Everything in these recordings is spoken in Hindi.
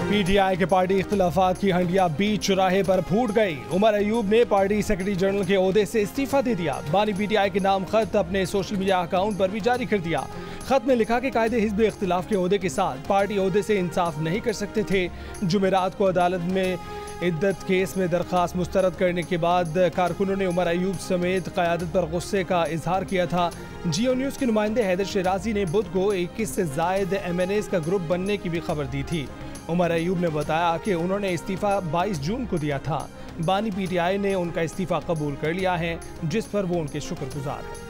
पीटीआई के पार्टी इख्तिलाफात की हंडिया बीच चौराहे पर फूट गई। उमर अयूब ने पार्टी सेक्रेटरी जनरल के ओहदे से इस्तीफा दे दिया। बानी पीटीआई के नाम खत अपने सोशल मीडिया अकाउंट पर भी जारी कर दिया। खत में लिखा कि कायदे हिज़्ब इख्तिलाफ के ओहदे के साथ पार्टी ओहदे से इंसाफ नहीं कर सकते थे। जुमेरात को अदालत में इद्दत केस में दरख्वास्त मुस्तरद करने के बाद कारकुनों ने उमर अयूब समेत क़यादत पर गुस्से का इजहार किया था। जियो न्यूज़ के नुमाइंदे हैदर शराजी ने बुध को 21 से ज़ायद MNAs का ग्रुप बनने की भी खबर दी थी। उमर अयूब ने बताया कि उन्होंने इस्तीफ़ा 22 जून को दिया था। बानी पीटीआई ने उनका इस्तीफ़ा कबूल कर लिया है, जिस पर वो उनके शुक्रगुजार हैं।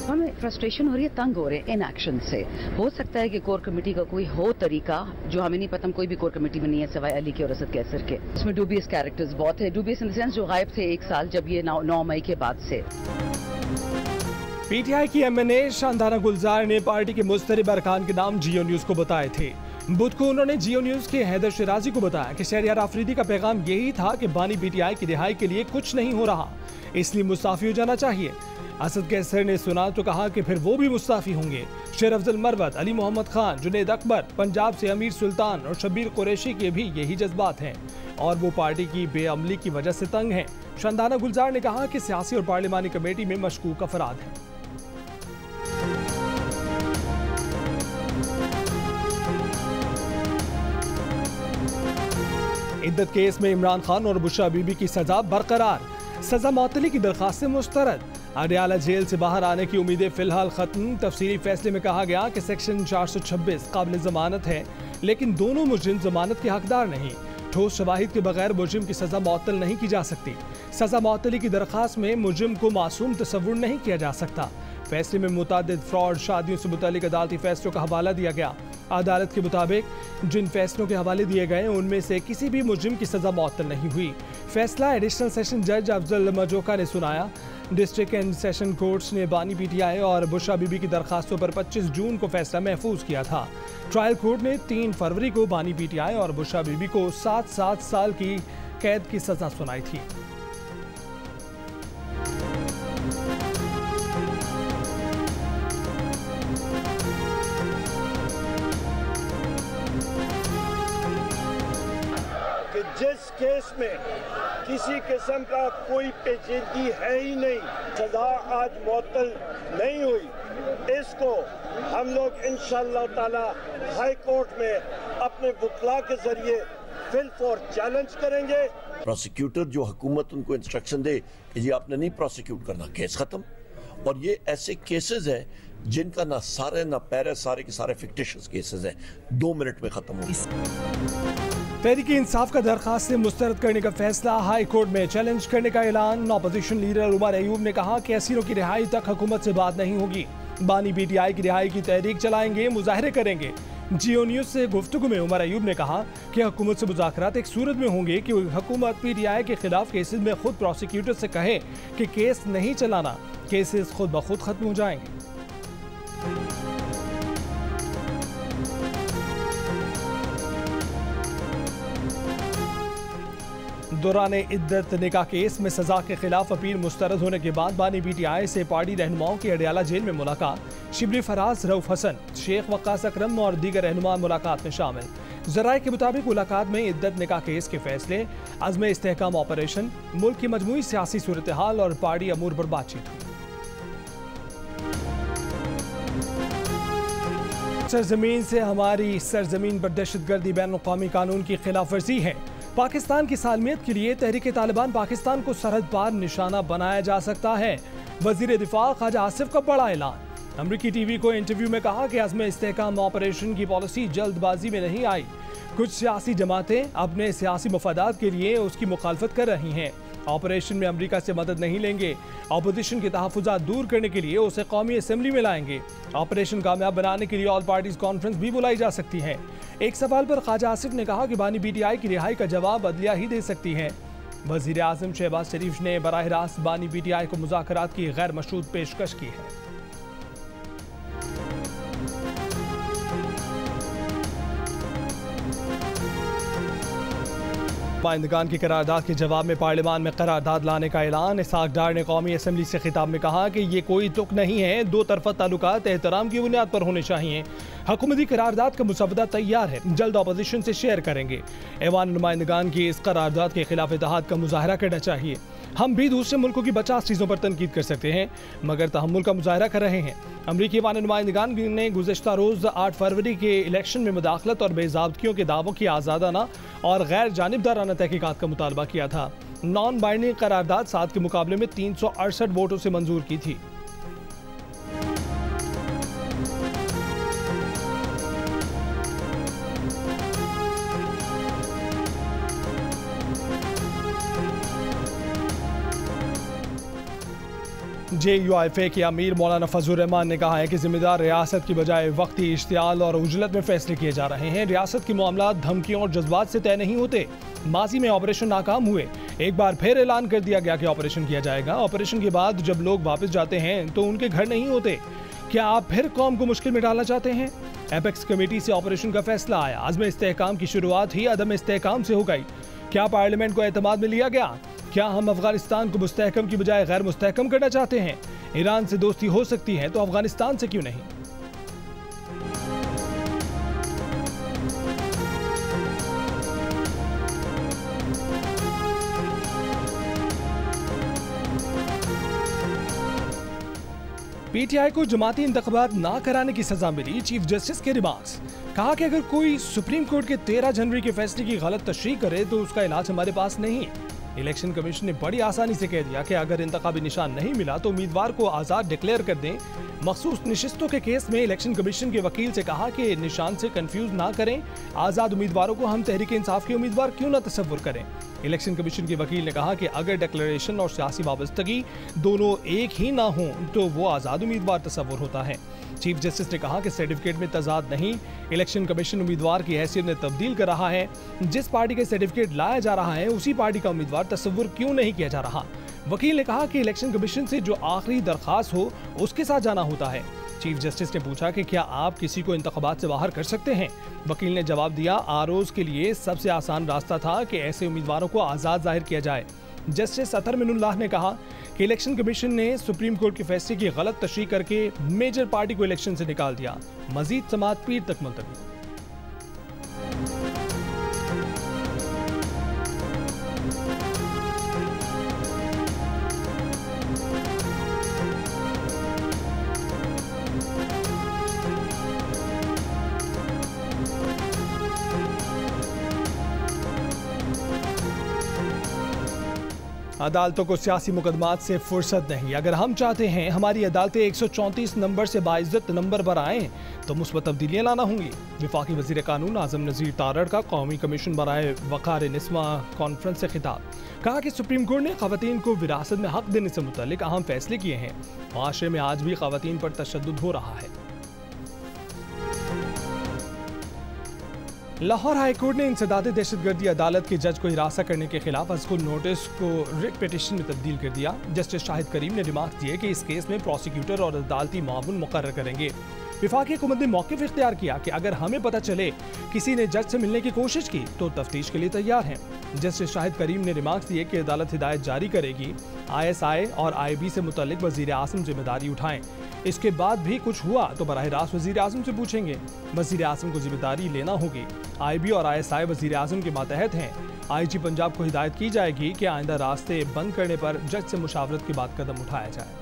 हमें फ्रस्ट्रेशन हो रही है, तंग हो रहे हैं इन एक्शन से। हो सकता है कि कोर कमेटी का कोई हो तरीका जो हमें नहीं पता, हम कोई भी कोर कमेटी में नहीं है सिवाय अली के और असद कैसर के। इसमें डूबियस कैरेक्टर्स बहुत है, डूबियस इन द सेंस जो गायब थे 1 साल जब ये 9 मई के बाद से। पीटीआई की MNA शानदाना गुलजार ने पार्टी के मुस्तरिब अरकान के नाम जियो न्यूज़ को बताए थे। बुध को उन्होंने जियो न्यूज़ के हैदर शराजी को बताया कि शहरियार आफरीदी का पैगाम यही था कि बानी पीटीआई की रिहाई के लिए कुछ नहीं हो रहा, इसलिए मुस्ताफी हो जाना चाहिए। असद कैसर ने सुना तो कहा कि फिर वो भी मुस्ताफी होंगे। शेर अफजल मरवत, अली मोहम्मद खान, जुनेद अकबर, पंजाब से अमीर सुल्तान और शब्बीर कुरैशी के भी यही जज्बात हैं और वो पार्टी की बेअमली की वजह से तंग हैं। शानदाना गुलजार ने कहा कि सियासी और पार्लिमानी कमेटी में मशकूक अफराद हैं। इद्दत केस में इमरान खान और बुशरा बीबी की सजा बरकरार, सजा मअतली की दरखास्त से मुस्तरद। अडयाला जेल से बाहर आने की उम्मीदें फिलहाल खत्म। तफसीली फैसले में कहा गया कि सेक्शन 426 काबिल जमानत है, लेकिन दोनों मुजरिम जमानत के हकदार नहीं। ठोस शवाहिद के बगैर मुजरिम की सजा मअतल नहीं की जा सकती। सजा मअतली की दरखास्त में मुजरिम को मासूम तस्वुर नहीं किया जा सकता। फैसले में मुतअद्दिद फ्रॉड, शादियों से मुतालिक अदालती फैसलों का हवाला दिया गया। अदालत के मुताबिक जिन फैसलों के हवाले दिए गए उनमें से किसी भी मुजरिम की सजा मअतल नहीं हुई। फैसला एडिशनल सेशन जज अफजल मजोका ने सुनाया। डिस्ट्रिक्ट एंड सेशन कोर्ट्स ने बानी पीटीआई और बुशरा बीबी की दरखास्तों पर 25 जून को फैसला महफूज किया था। ट्रायल कोर्ट ने 3 फरवरी को बानी पीटीआई और बुशरा बीबी को 7 साल की कैद की सजा सुनाई थी। जिस केस में किसी किस्म का कोई पेचीदगी है ही नहीं, सजा आज मुअत्तल नहीं हुई, इसको हम लोग इंशाअल्लाह ताला हाई कोर्ट में अपने वकला के जरिए फिल फॉर चैलेंज करेंगे। प्रोसिक्यूटर जो हुकूमत उनको इंस्ट्रक्शन दे कि जी आपने नहीं प्रोसिक्यूट करना, केस खत्म। और ये ऐसे केसेस हैं जिनका ना सारे ना पैरे, सारे के सारे फिक्टिशियस केसेस हैं, 2 मिनट में खत्म हो। तहरीक इंसाफ का दरखास्त से मुस्तरद करने का फैसला हाई कोर्ट में चैलेंज करने का ऐलान। अपोजिशन लीडर उमर अयूब ने कहा कि असीरों की रिहाई तक हुकूमत से बात नहीं होगी। बानी पीटीआई की रिहाई की तहरीक चलाएंगे, मुजाहरे करेंगे। जियो न्यूज़ से गुफ्तगू में उमर अयूब ने कहा कि हुकूमत से मुज़ाकरात एक सूरत में होंगे कि हुकूमत पीटीआई के खिलाफ केसेस में खुद प्रोसिक्यूटर से कहे कि केस नहीं चलाना, केसेस खुद ब खुद खत्म हो जाएंगे। दौरान इद्दत निकाह केस में सजा के खिलाफ अपील मुस्तरद होने के बाद बानी पीटीआई से पार्टी रहनुमाओं की अडयाला जेल में मुलाकात। शिबली फराज, रऊफ हसन, शेख वक्कास अकरम और दीगर रहनुमा मुलाकात में शामिल। जराये के मुताबिक मुलाकात में इद्दत निकाह केस के फैसले, अज़्म इस्तेहकाम ऑपरेशन, मुल्क की मजमूई सियासी सूरत हाल और पार्टी अमूर पर बातचीत हुई। सरजमीन से हमारी सरजमीन पर दहशतगर्दी बैनुल-अक़वामी कानून की खिलाफ वर्जी है। पाकिस्तान की सालमियत के लिए तहरीक तालिबान पाकिस्तान को सरहद पार निशाना बनाया जा सकता है। वजीर दिफा ख्वाजा आसिफ का बड़ा ऐलान। अमरीकी टीवी को इंटरव्यू में कहा कि अज़्म इस्तेहकाम ऑपरेशन की पॉलिसी जल्दबाजी में नहीं आई। कुछ सियासी जमातें अपने सियासी मफादात के लिए उसकी मुखालफत कर रही हैं। ऑपरेशन में अमेरिका से मदद नहीं लेंगे। अपोजिशन के तहफ़्फ़ुज़ात दूर करने के लिए उसे कौमी असम्बली में लाएंगे। ऑपरेशन कामयाब बनाने के लिए ऑल पार्टीज कॉन्फ्रेंस भी बुलाई जा सकती है। एक सवाल पर ख्वाजा आसिफ ने कहा कि बानी पीटीआई की रिहाई का जवाब अदलिया ही दे सकती है। वज़ीर आज़म शहबाज शरीफ ने बराह रास्त बानी पीटीआई को मुज़ाकरात की गैर मशरूत पेशकश की है। नुमाइंदगान की करारदाद के जवाब में पार्लियामान में करारदाद लाने का ऐलान। इसहाक डार ने कौमी असम्बली से खिताब में कहा कि ये कोई तुक नहीं है, दो तरफा ताल्लुकात एहतराम की बुनियाद पर होने चाहिए। हुकूमती करारदाद का मुसवदा तैयार है, जल्द अपोजिशन से शेयर करेंगे। ऐवान नुमाइंदगान की इस करारदाद के खिलाफ इत्तेहाद का मुजाहरा करना चाहिए। हम भी दूसरे मुल्कों की 50 चीज़ों पर तनकीद कर सकते हैं, मगर तहम्मुल का मुजाहरा कर रहे हैं। अमरीकी ऐवान नुमाइंदगान ने गुज़श्ता रोज़ 8 फरवरी के इलेक्शन में मुदाखलत और बेज़ाब्तियों के दावों की आज़ादाना और गैर जानिबदाराना तहकीकात का मुतालबा किया था। नॉन बाइंडिंग करारदाद 7 के मुकाबले में 368 वोटों से मंजूर की थी। JUIFA के अमीर मौलाना फजलुर रहमान ने कहा है कि जिम्मेदार रियासत की बजाय वक्ती इश्तियाल और उजलत में फैसले किए जा रहे हैं। रियासत के मामला धमकियों और जज्बात से तय नहीं होते। माजी में ऑपरेशन नाकाम हुए, एक बार फिर ऐलान कर दिया गया कि ऑपरेशन किया जाएगा। ऑपरेशन के बाद जब लोग वापस जाते हैं तो उनके घर नहीं होते। क्या आप फिर कौम को मुश्किल में डालना चाहते हैं? एपेक्स कमेटी से ऑपरेशन का फैसला आया, अज़्म इस्तेहकाम की शुरुआत ही अदम इस्तेहकाम से हो गई। क्या पार्लियामेंट को एतमाद में लिया गया? क्या हम अफगानिस्तान को मुस्तहकम की बजाय गैर मुस्तहकम करना चाहते हैं? ईरान से दोस्ती हो सकती है तो अफगानिस्तान से क्यों नहीं? PTI को जमाती इंतखाबात ना कराने की सजा मिली। चीफ जस्टिस के रिमार्क्स। कहा कि अगर कोई सुप्रीम कोर्ट के 13 जनवरी के फैसले की गलत तशरीह करे तो उसका इलाज हमारे पास नहीं है। इलेक्शन कमीशन ने बड़ी आसानी से कह दिया कि अगर इंतखाबी निशान नहीं मिला तो उम्मीदवार को आज़ाद डिक्लेयर कर दें। मखसूस नशिस्तों के केस में इलेक्शन कमीशन के वकील से कहा कि निशान से कंफ्यूज ना करें, आज़ाद उम्मीदवारों को हम तहरीक इंसाफ के उम्मीदवार क्यों ना तस्वुर करें। इलेक्शन कमीशन के वकील ने कहा कि अगर डिक्लेरेशन और सियासी वाबस्तगी दोनों एक ही ना हो तो वो आज़ाद उम्मीदवार तस्वुर होता है। चीफ जस्टिस ने कहा कि सर्टिफिकेट में तजाद नहीं, इलेक्शन कमीशन उम्मीदवार की हैसियत में तब्दील कर रहा है। जिस पार्टी के सर्टिफिकेट लाया जा रहा है उसी पार्टी का उम्मीदवार तस्वुर क्यों नहीं किया जा रहा। वकील ने कहा कि इलेक्शन कमीशन से जो आखिरी दरखास्त हो उसके साथ जाना होता है। चीफ जस्टिस ने पूछा कि क्या आप किसी को इंतखाबात से बाहर कर सकते हैं। वकील ने जवाब दिया, आरओज के लिए सबसे आसान रास्ता था कि ऐसे उम्मीदवारों को आज़ाद जाहिर किया जाए। जस्टिस अतर मिनुल्लाह ने कहा कि इलेक्शन कमीशन ने सुप्रीम कोर्ट के फैसले की गलत तशरीह करके मेजर पार्टी को इलेक्शन से निकाल दिया। मजीद समाअत पीर तक मुलतवी। अदालतों को सियासी मुकदमात से फुर्सत नहीं। अगर हम चाहते हैं हमारी अदालतें 134 नंबर से बाइज्जत नंबर पर आएँ तो मुस्बत तब्दीलियाँ लाना होंगी। वफाकी वज़ीर कानून आज़म नज़ीर तारड़ का कौमी कमीशन बराए वक़ार निस्वा कॉन्फ्रेंस से खिताब। कहा कि सुप्रीम कोर्ट ने ख़वातीन को विरासत में हक देने से मुतल्लिक अहम फैसले किए हैं। माशरे में आज भी ख़वातीन पर तशद्दुद हो रहा है। लाहौर हाई कोर्ट ने इंसदाद दहशतगर्दी अदालत के जज को हिरासत करने के खिलाफ अज़कुर नोटिस को रिट पिटिशन में तब्दील कर दिया। जस्टिस शाहिद करीम ने रिमार्क दिए कि इस केस में प्रोसिक्यूटर और अदालती मामून मुकर्रर करेंगे। वफाकी हुकूमत ने मौक़िफ़ इख्तियार किया कि अगर हमें पता चले किसी ने जज से मिलने की कोशिश की तो तफ्तीश के लिए तैयार हैं। जस्टिस शाहिद करीम ने रिमार्क दिए कि अदालत हिदायत जारी करेगी ISI और IB से मुतल्लिक वज़ीर आज़म जिम्मेदारी उठाएं। इसके बाद भी कुछ हुआ तो बराह रास्त वज़ीर आज़म से पूछेंगे। वज़ीर आज़म को जिम्मेदारी लेना होगी। IB और ISI वज़ीर आज़म के मातहत हैं। IG पंजाब को हिदायत की जाएगी कि आइंदा रास्ते बंद करने पर जज से मुशावरत के बाद कदम उठाया जाए।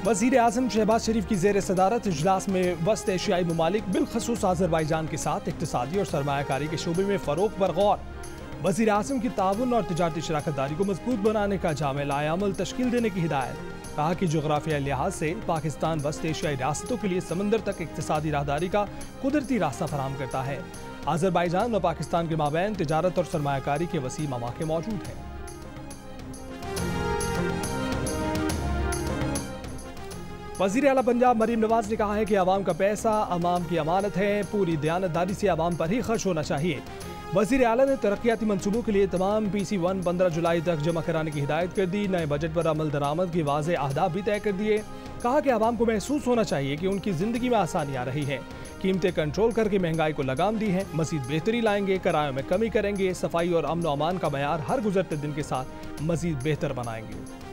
वज़ीर आज़म शहबाज शरीफ की ज़ेर सदारत इजलास में वस्त एशियाई ममालिक बिलखसूस आज़रबाईजान के साथ इक़्तिसादी और सरमायाकारी के शोबे में फ़रोग़ पर गौर। वज़ीर आज़म की ताउन और तिजारती शराकतदारी को मजबूत बनाने का जामे अमल तश्कील देने की हिदायत। कहा कि जोग्राफियाई लिहाज से पाकिस्तान वस्त एशियाई रियासतों के लिए समंदर तक इक़्तिसादी राहदारी का कुदरती रास्ता फराहम करता है। आज़रबाईजान और पाकिस्तान के माबैन तिजारत और सरमायाकारी के वसी मौके मौजूद हैं। वज़ीर आला पंजाब मरीम नवाज ने कहा है कि आवाम का पैसा अवाम की अमानत है, पूरी दयानतदारी से आवाम पर ही खर्च होना चाहिए। वज़ीर आला ने तरक्याती मंसूबों के लिए तमाम PC1 15 जुलाई तक जमा कराने की हिदायत कर दी। नए बजट पर अमल दरामद की वाज़ेह अहदाफ भी तय कर दिए। कहा कि आवाम को महसूस होना चाहिए कि उनकी जिंदगी में आसानी आ रही है। कीमतें कंट्रोल करके महंगाई को लगाम दी है। मजीद बेहतरी लाएंगे, किरायों में कमी करेंगे, सफाई और अमन और अमान का मयार हर गुजरते दिन के साथ मजीद बेहतर बनाएंगे।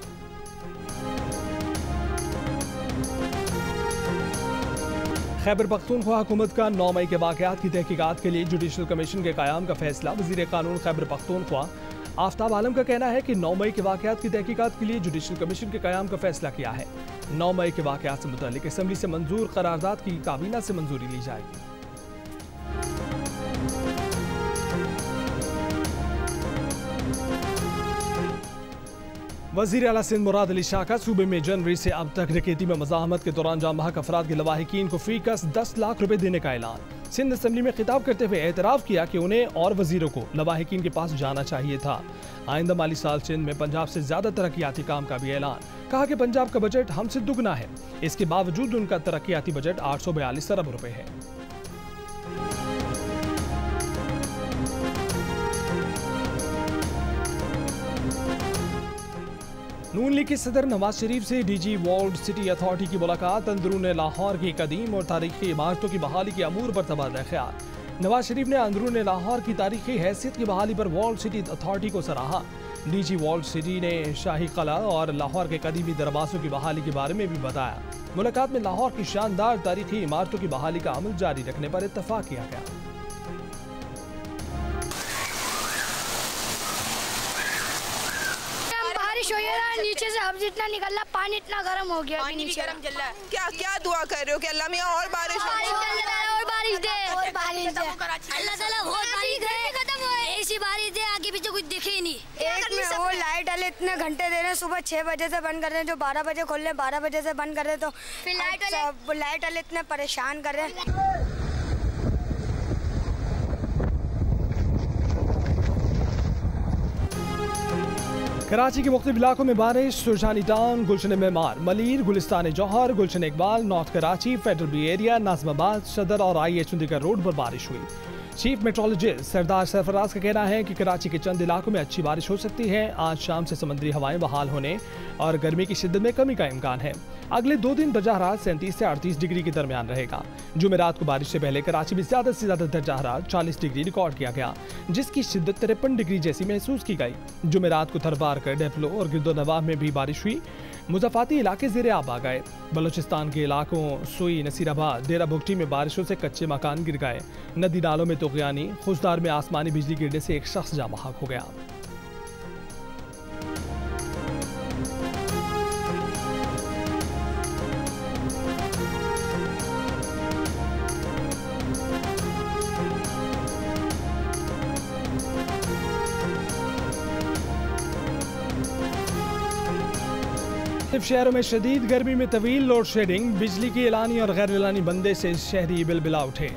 खैबर पख्तूनख्वा हुकूमत का 9 मई के वाक़यात की तहकीकात के लिए जुडिशल कमीशन के क़याम का फैसला। वज़ीर कानून खैबर पख्तूनख्वा आफ्ताब आलम का कहना है कि 9 मई के वाक़यात की तहकीकात के लिए जुडिशल कमीशन के क़याम का फैसला किया है। 9 मई के वाक़यात से मुताल्लिक़ असम्बली से मंजूर करारदाद की काबीना से मंजूरी ली जाएगी। वज़ीर आला सिंध मुराद अली शाह का सूबे में जनवरी से अब तक डकैती में मज़ाहमत के दौरान जाम बहक अफराद के लवाहिकीन को फी कस 10 लाख रुपए देने का ऐलान। सिंध असम्बली में खिताब करते हुए एतराफ़ किया कि उन्हें और वज़ीरों को लवाहिकीन के पास जाना चाहिए था। आइंदा माली साल सिंध में पंजाब से ज़्यादा तरक्याती काम का भी ऐलान। कहा कि पंजाब का बजट हमसे दुगना है, इसके बावजूद उनका तरक्याती बजट 842 अरब रुपए है। नून लीग के सदर नवाज शरीफ से DG वर्ल्ड सिटी अथॉरिटी की मुलाकात। अंदरून लाहौर की कदीम और तारीखी इमारतों की बहाली के अमूर पर तबादला ख्याल। नवाज शरीफ ने अंदरून लाहौर की तारीखी हैसियत की बहाली पर वर्ल्ड सिटी अथॉरिटी को सराहा। DG वर्ल्ड सिटी ने शाही कला और लाहौर के कदीमी दरवाज़ों की बहाली के बारे में भी बताया। मुलाकात में लाहौर की शानदार तारीखी इमारतों की बहाली का अमल जारी रखने पर इत्तफाक किया गया। नीचे से अब जितना निकल रहा पानी इतना गर्म हो गया, पानी भी गर्म चल रहा है। क्या क्या दुआ कर रहे हो कि अल्लाह मियां और बारिश दे, और बारिश दे, और बारिश दे, अल्लाह ताला और बारिश दे, खत्म हो ऐसी बारिश दे आगे पीछे कुछ दिखे ही नहीं। एक में वो लाइट वाले इतने घंटे दे रहे हैं, सुबह 6 बजे से बंद कर रहे हैं, जो 12 बजे खोल रहे हैं 12 बजे से बंद कर रहे हैं, तो फिर लाइट वाले इतने परेशान कर रहे हैं। कराची के मुख्तलिफ इलाकों में बारिश। Surjani town, Gulshan Maymar, Malir, Gulistan Jauhar, Gulshan Iqbal, north Karachi, federal B area, Nazimabad, Saddar और IH चंडीगढ़ रोड पर बारिश हुई। चीफ मेट्रोलॉजिस्ट सरदार सरफराज का कहना है कि कराची के चंद इलाकों में अच्छी बारिश हो सकती है। आज शाम से समुद्री हवाएं बहाल होने और गर्मी की शिद्दत में कमी का इम्कान है। अगले 2 दिन दर्जा हरारत 37 से 38 डिग्री के दरमियान रहेगा। जुमेरात को बारिश से पहले कराची में ज्यादा से ज्यादा दर्जा हरारत 40 डिग्री रिकॉर्ड किया गया, जिसकी शिद्दत 53 डिग्री जैसी महसूस की गई। जुमेरात को थरबार कर डेफलो और गिरदोनवाह में भी बारिश हुई। मुज़ाफ़ाती इलाके ज़ेरे आब आ गए। बलूचिस्तान के इलाकों सुई, नसीराबाद, डेरा बुगटी में बारिशों से कच्चे मकान गिर गए। नदी नालों में तुग़यानी, खुशदार में आसमानी बिजली गिरने से एक शख्स जाँ बहक हो गया। शहरों में शदीद गर्मी में तवील लोड शेडिंग, बिजली की एलानी और गैर एलानी बंदे से शहरी बिलबिला उठे।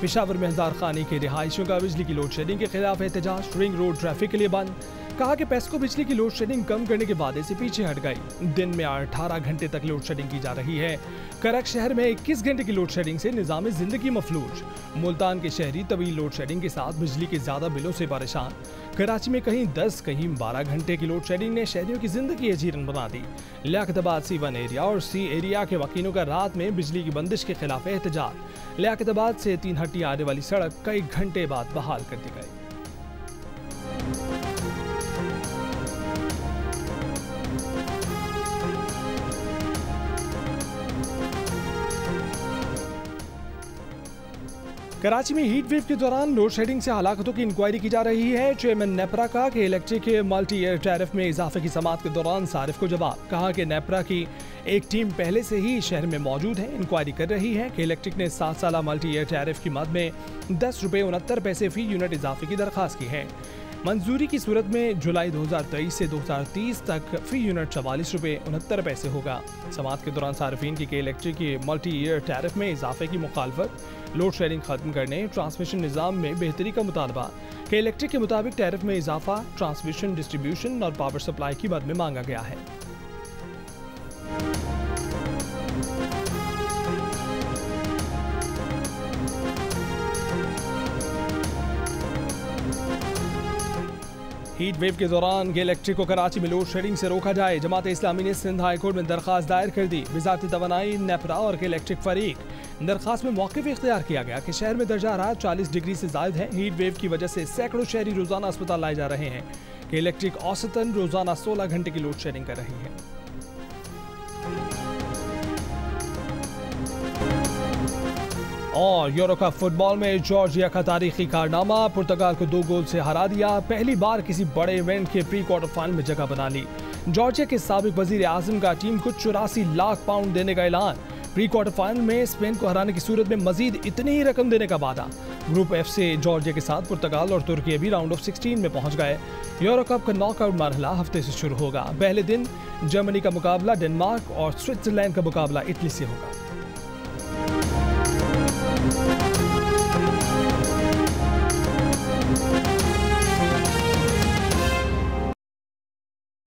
पेशावर में हजार खानी के रिहायशियों का बिजली की लोड शेडिंग के खिलाफ एहतजाज। रिंग रोड ट्रैफिक के लिए बंद। कहा कि पेस्को बिजली की लोड शेडिंग कम करने के वादे से पीछे हट गई। दिन में 18 घंटे तक लोड शेडिंग की जा रही है। करक शहर में 21 घंटे की लोड शेडिंग से निज़ाम जिंदगी मफलूज। मुल्तान के शहरी तवील लोड शेडिंग के साथ बिजली के ज्यादा बिलों से परेशान। कराची में कहीं 10 कहीं 12 घंटे की लोड शेडिंग ने शहरियों की जिंदगी अजीरन बना दी। लियाकताबाद C1 एरिया और C एरिया के वकीलों का रात में बिजली की बंदिश के खिलाफ एहतजाज। लियाकताबाद से 3 हट्टी आने वाली सड़क कई घंटे बाद बहाल कर दी गई। कराची में हीट वेव के दौरान लोड शेडिंग से हलाकतों की इंक्वायरी की जा रही है। चेयरमैन नेपरा का कि इलेक्ट्रिक के मल्टी ईयर टैरिफ में इजाफे की समाअत के दौरान सारिफ को जवाब। कहा कि नेपरा की एक टीम पहले से ही शहर में मौजूद है, इंक्वायरी कर रही है कि इलेक्ट्रिक ने 7 साला मल्टी ईयर टैरिफ की मद में 10 रुपये 69 पैसे फी यूनिट इजाफे की दरख्वास्त की है। मंजूरी की सूरत में जुलाई 2023 से 2030 तक फी यूनिट 44 रुपये 69 पैसे होगा। समाअत के दौरान सार्फिन की इलेक्ट्रिक के मल्टी ईयर टैरिफ में इजाफे की मुखालफत, लोड शेडिंग खत्म करने, ट्रांसमिशन निज़ाम में बेहतरी का मुतालबा कि इलेक्ट्रिक के मुताबिक टैरिफ में इजाफा ट्रांसमिशन, डिस्ट्रीब्यूशन और पावर सप्लाई की मद में मांगा गया है। हीट वेव के दौरान गैलेक्ट्रिक को कराची में लोड शेडिंग से रोका जाए। जमात इस्लामी ने सिंध हाई कोर्ट में दरखास्त दायर कर दी। वजारत तवानाई, नेपरा और गैलेक्ट्रिक फरीक दरखास्त में मौक़िफ़ इख्तियार किया गया कि शहर में दर्जा हरारत 40 डिग्री से ज़ायद है। हीट वेव की वजह से सैकड़ों शहरी रोजाना अस्पताल लाए जा रहे हैं। गैलेक्ट्रिक औसतन रोजाना 16 घंटे की लोड शेडिंग कर रही है। और यूरो कप फुटबॉल में जॉर्जिया का तारीखी कारनामा, पुर्तगाल को 2 गोल से हरा दिया। पहली बार किसी बड़े इवेंट के प्री क्वार्टर फाइनल में जगह बना ली। जॉर्जिया के साबिक वजीर आजम का टीम को 84 लाख पाउंड देने का ऐलान। प्री क्वार्टर फाइनल में स्पेन को हराने की सूरत में मजीद इतनी ही रकम देने का वादा। ग्रुप एफ से जॉर्जिया के साथ पुर्तगाल और तुर्की भी राउंड ऑफ 16 में पहुंच गए। यूरो कप का नॉकआउट मरहला हफ्ते से शुरू होगा। पहले दिन जर्मनी का मुकाबला डेनमार्क और स्विट्जरलैंड का मुकाबला इटली से होगा।